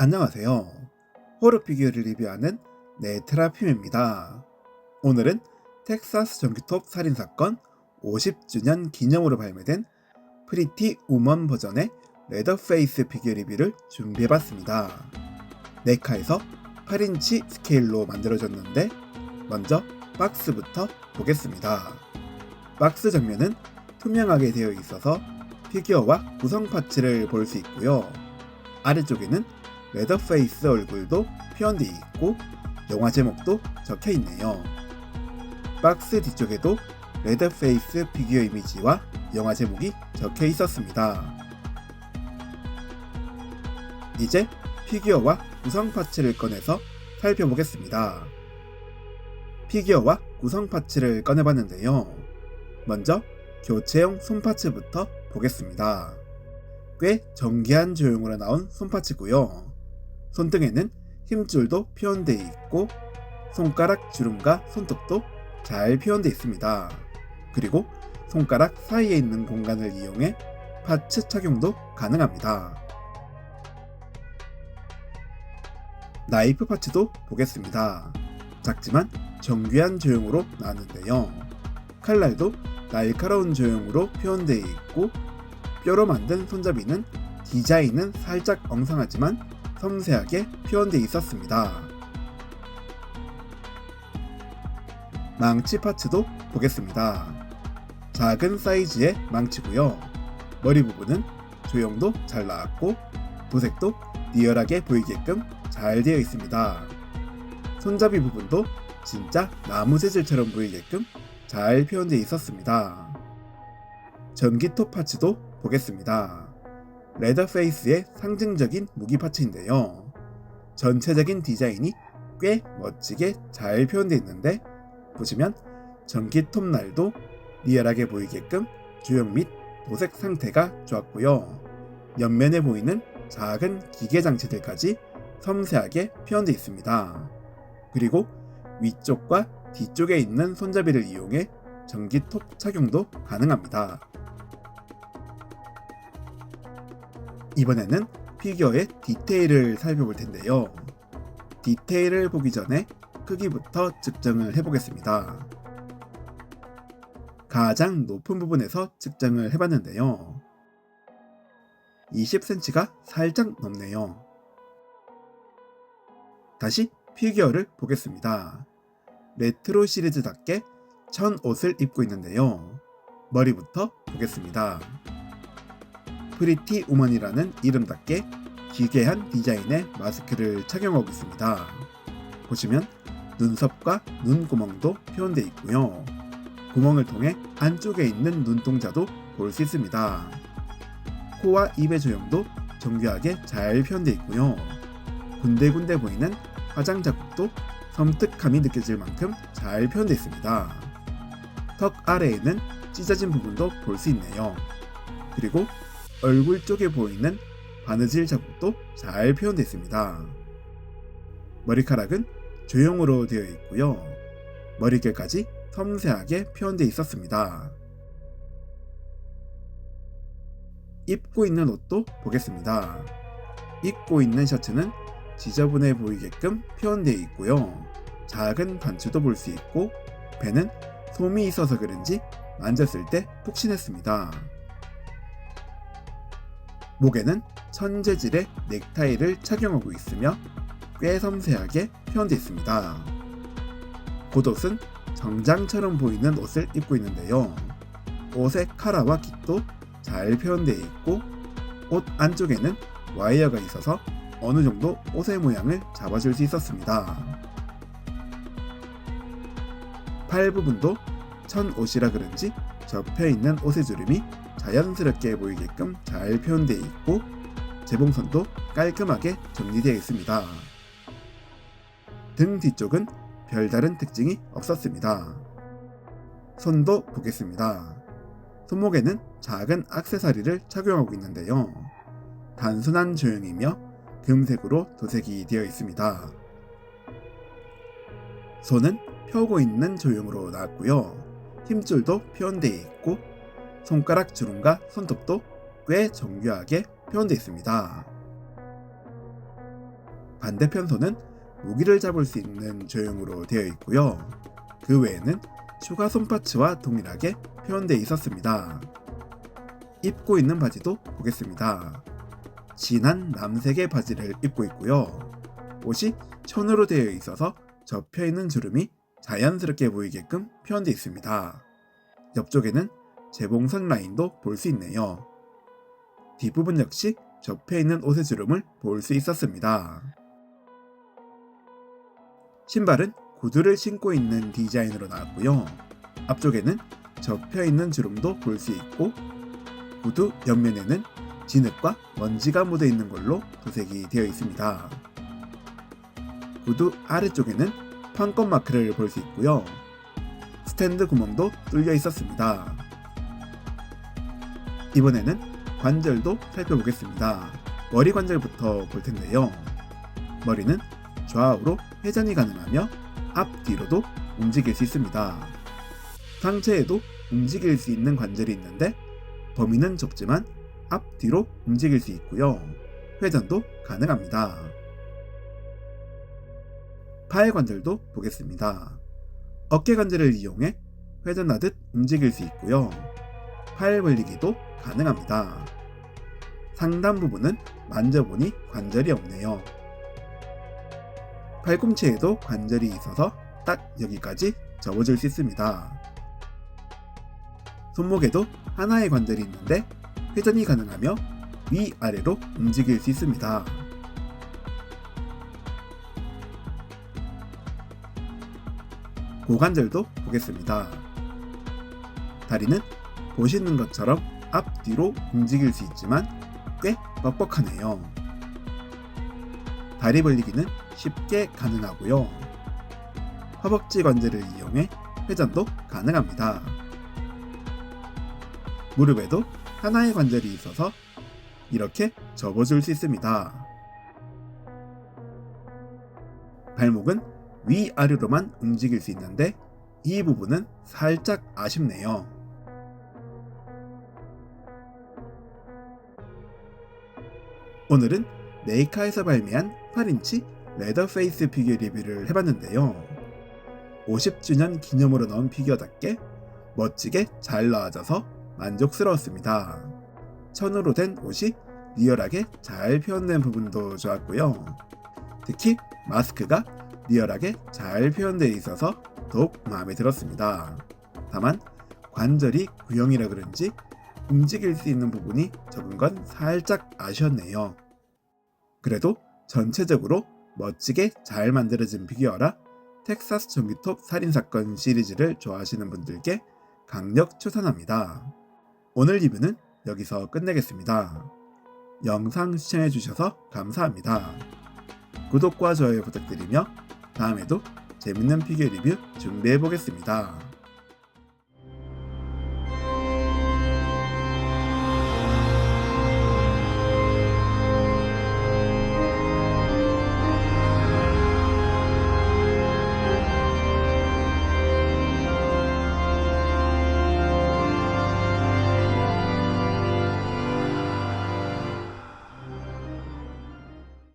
안녕하세요. 호러 피규어를 리뷰하는 네트라핌입니다. 오늘은 텍사스 전기톱 살인사건 50주년 기념으로 발매된 프리티 우먼 버전의 레더페이스 피규어 리뷰를 준비해봤습니다. 네카에서 8인치 스케일로 만들어졌는데 먼저 박스부터 보겠습니다. 박스 정면은 투명하게 되어 있어서 피규어와 구성 파츠를 볼 수 있고요. 아래쪽에는 레더페이스 얼굴도 표현되어 있고 영화 제목도 적혀 있네요. 박스 뒤쪽에도 레더페이스 피규어 이미지와 영화 제목이 적혀 있었습니다. 이제 피규어와 구성 파츠를 꺼내서 살펴보겠습니다. 피규어와 구성 파츠를 꺼내봤는데요. 먼저 교체용 손파츠부터 보겠습니다. 꽤 정교한 조형으로 나온 손파츠고요. 손등에는 힘줄도 표현되어 있고 손가락 주름과 손톱도 잘 표현되어 있습니다. 그리고 손가락 사이에 있는 공간을 이용해 파츠 착용도 가능합니다. 나이프 파츠도 보겠습니다. 작지만 정교한 조형으로 나왔는데요. 칼날도 날카로운 조형으로 표현되어 있고 뼈로 만든 손잡이는 디자인은 살짝 엉성하지만 섬세하게 표현되어 있었습니다. 망치 파츠도 보겠습니다. 작은 사이즈의 망치고요. 머리 부분은 조형도 잘 나왔고 도색도 리얼하게 보이게끔 잘 되어 있습니다. 손잡이 부분도 진짜 나무 재질처럼 보이게끔 잘 표현되어 있었습니다. 전기톱 파츠도 보겠습니다. 레더페이스의 상징적인 무기 파츠인데요. 전체적인 디자인이 꽤 멋지게 잘 표현되어 있는데 보시면 전기톱 날도 리얼하게 보이게끔 조형 및 도색 상태가 좋았고요. 옆면에 보이는 작은 기계 장치들까지 섬세하게 표현되어 있습니다. 그리고 위쪽과 뒤쪽에 있는 손잡이를 이용해 전기톱 착용도 가능합니다. 이번에는 피규어의 디테일을 살펴볼 텐데요. 디테일을 보기 전에 크기부터 측정을 해보겠습니다. 가장 높은 부분에서 측정을 해봤는데요. 20cm가 살짝 넘네요. 다시 피규어를 보겠습니다. 레트로 시리즈답게 천 옷을 입고 있는데요. 머리부터 보겠습니다. 프리티 우먼이라는 이름답게 기괴한 디자인의 마스크를 착용하고 있습니다. 보시면 눈썹과 눈구멍도 표현되어 있고요. 구멍을 통해 안쪽에 있는 눈동자도 볼 수 있습니다. 코와 입의 조형도 정교하게 잘 표현되어 있고요. 군데군데 보이는 화장 자국도 섬뜩함이 느껴질 만큼 잘 표현되어 있습니다. 턱 아래에는 찢어진 부분도 볼 수 있네요. 그리고 얼굴 쪽에 보이는 바느질 자국도 잘 표현되어 있습니다. 머리카락은 조형으로 되어 있고요. 머리결까지 섬세하게 표현되어 있었습니다. 입고 있는 옷도 보겠습니다. 입고 있는 셔츠는 지저분해 보이게끔 표현되어 있고요. 작은 단추도 볼 수 있고 배는 솜이 있어서 그런지 만졌을 때 푹신했습니다. 목에는 천재질의 넥타이를 착용하고 있으며 꽤 섬세하게 표현되어 있습니다. 겉옷은 정장처럼 보이는 옷을 입고 있는데요. 옷의 카라와 깃도 잘 표현되어 있고 옷 안쪽에는 와이어가 있어서 어느 정도 옷의 모양을 잡아줄 수 있었습니다. 팔 부분도 천 옷이라 그런지 접혀있는 옷의 주름이 자연스럽게 보이게끔 잘 표현되어 있고 재봉선도 깔끔하게 정리되어 있습니다. 등 뒤쪽은 별다른 특징이 없었습니다. 손도 보겠습니다. 손목에는 작은 액세서리를 착용하고 있는데요. 단순한 조형이며 금색으로 도색이 되어 있습니다. 손은 펴고 있는 조형으로 나왔고요. 힘줄도 표현되어 있고 손가락 주름과 손톱도 꽤 정교하게 표현되어 있습니다. 반대편 손은 무기를 잡을 수 있는 조형으로 되어 있고요. 그 외에는 추가 손파츠와 동일하게 표현되어 있었습니다. 입고 있는 바지도 보겠습니다. 진한 남색의 바지를 입고 있고요. 옷이 천으로 되어 있어서 접혀있는 주름이 자연스럽게 보이게끔 표현되어 있습니다. 옆쪽에는 재봉선 라인도 볼 수 있네요. 뒷부분 역시 접혀있는 옷의 주름을 볼 수 있었습니다. 신발은 구두를 신고 있는 디자인으로 나왔고요. 앞쪽에는 접혀있는 주름도 볼 수 있고 구두 옆면에는 진흙과 먼지가 묻어 있는 걸로 도색이 되어 있습니다. 구두 아래쪽에는 판권 마크를 볼 수 있고요. 스탠드 구멍도 뚫려 있었습니다. 이번에는 관절도 살펴보겠습니다. 머리 관절부터 볼 텐데요. 머리는 좌우로 회전이 가능하며 앞뒤로도 움직일 수 있습니다. 상체에도 움직일 수 있는 관절이 있는데 범위는 적지만 앞뒤로 움직일 수 있고요. 회전도 가능합니다. 팔 관절도 보겠습니다. 어깨 관절을 이용해 회전하듯 움직일 수 있고요. 팔 벌리기도 가능합니다. 상단 부분은 만져보니 관절이 없네요. 팔꿈치에도 관절이 있어서 딱 여기까지 접어줄 수 있습니다. 손목에도 하나의 관절이 있는데 회전이 가능하며 위아래로 움직일 수 있습니다. 고관절도 보겠습니다. 다리는 보시는 것처럼 앞뒤로 움직일 수 있지만 꽤 뻑뻑하네요. 다리 벌리기는 쉽게 가능하고요. 허벅지 관절을 이용해 회전도 가능합니다. 무릎에도 하나의 관절이 있어서 이렇게 접어줄 수 있습니다. 발목은 위아래로만 움직일 수 있는데 이 부분은 살짝 아쉽네요. 오늘은 네이카에서 발매한 8인치 레더페이스 피규어 리뷰를 해봤는데요. 50주년 기념으로 나온 피규어답게 멋지게 잘 나와져서 만족스러웠습니다. 천으로 된 옷이 리얼하게 잘 표현된 부분도 좋았고요. 특히 마스크가 리얼하게 잘 표현되어 있어서 더욱 마음에 들었습니다. 다만 관절이 구형이라 그런지 움직일 수 있는 부분이 적은 건 살짝 아쉬웠네요. 그래도 전체적으로 멋지게 잘 만들어진 피규어라 텍사스 전기톱 살인사건 시리즈를 좋아하시는 분들께 강력 추천합니다. 오늘 리뷰는 여기서 끝내겠습니다. 영상 시청해주셔서 감사합니다. 구독과 좋아요 부탁드리며 다음에도 재밌는 피규어 리뷰 준비해보겠습니다.